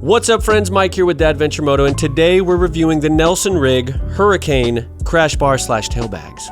What's up, friends? Mike here with Dadventure Moto, and today we're reviewing the Nelson Rigg Hurricane Crash Bar / Tail Bags.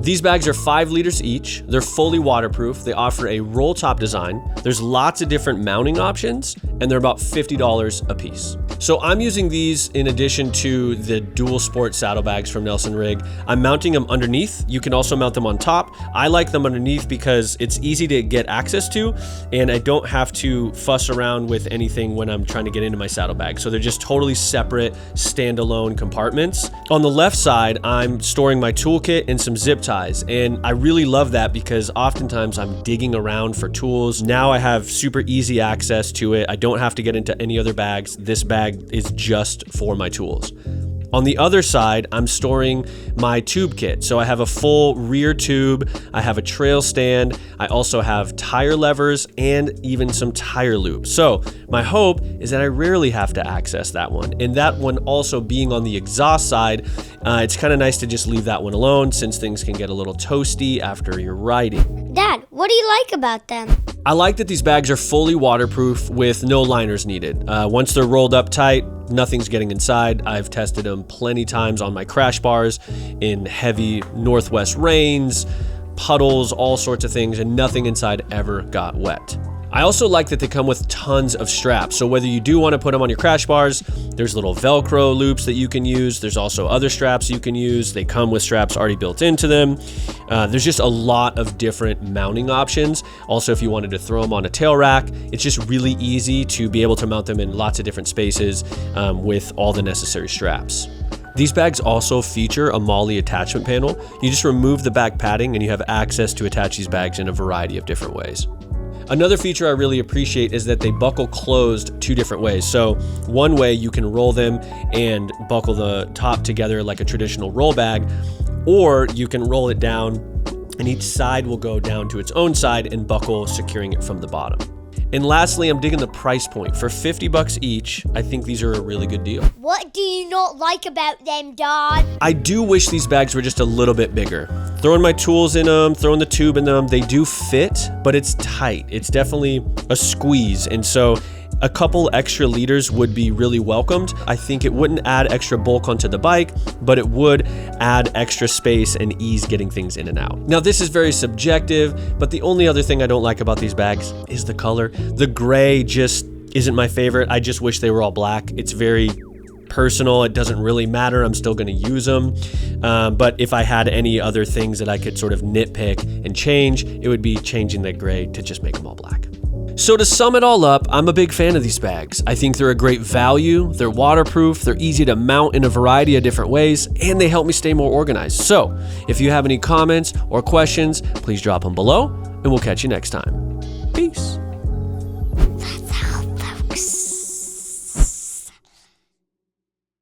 These bags are 5 liters each. They're fully waterproof. They offer a roll top design. There's lots of different mounting options, and they're about $50 a piece. So I'm using these in addition to the dual sport saddlebags from Nelson Rigg. I'm mounting them underneath. You can also mount them on top. I like them underneath because it's easy to get access to, and I don't have to fuss around with anything when I'm trying to get into my saddlebag. So they're just totally separate, standalone compartments. On the left side, I'm storing my toolkit and some zip ties, and I really love that because oftentimes I'm digging around for tools. Now I have super easy access to it. I don't have to get into any other bags. This bag is just for my tools. On the other side, I'm storing my tube kit. So I have a full rear tube, I have a trail stand, I also have tire levers and even some tire loops. So my hope is that I rarely have to access that one. And that one also being on the exhaust side, it's kind of nice to just leave that one alone since things can get a little toasty after you're riding. Dad, what do you like about them? I like that these bags are fully waterproof with no liners needed. Once they're rolled up tight, nothing's getting inside. I've tested them plenty times on my crash bars in heavy northwest rains, puddles, all sorts of things, and nothing inside ever got wet. I also like that they come with tons of straps. So whether you do want to put them on your crash bars, there's little Velcro loops that you can use. There's also other straps you can use. They come with straps already built into them. There's just a lot of different mounting options. Also, if you wanted to throw them on a tail rack, it's just really easy to be able to mount them in lots of different spaces with all the necessary straps. These bags also feature a MOLLE attachment panel. You just remove the back padding and you have access to attach these bags in a variety of different ways. Another feature I really appreciate is that they buckle closed 2 different ways. So one way you can roll them and buckle the top together like a traditional roll bag, or you can roll it down and each side will go down to its own side and buckle, securing it from the bottom. And lastly, I'm digging the price point. For $50 each, I think these are a really good deal. What do you not like about them, Dad? I do wish these bags were just a little bit bigger. Throwing my tools in them, throwing the tube in them, they do fit, but it's tight. It's definitely a squeeze. And so a couple extra liters would be really welcomed. I think it wouldn't add extra bulk onto the bike, but it would add extra space and ease getting things in and out. Now, this is very subjective, but the only other thing I don't like about these bags is the color. The gray just isn't my favorite. I just wish they were all black. It's very personal. It doesn't really matter. I'm still going to use them. But if I had any other things that I could sort of nitpick and change, it would be changing the gray to just make them all black. So to sum it all up, I'm a big fan of these bags. I think they're a great value, they're waterproof, they're easy to mount in a variety of different ways, and they help me stay more organized. So if you have any comments or questions, please drop them below, and we'll catch you next time. Peace. That's all, folks.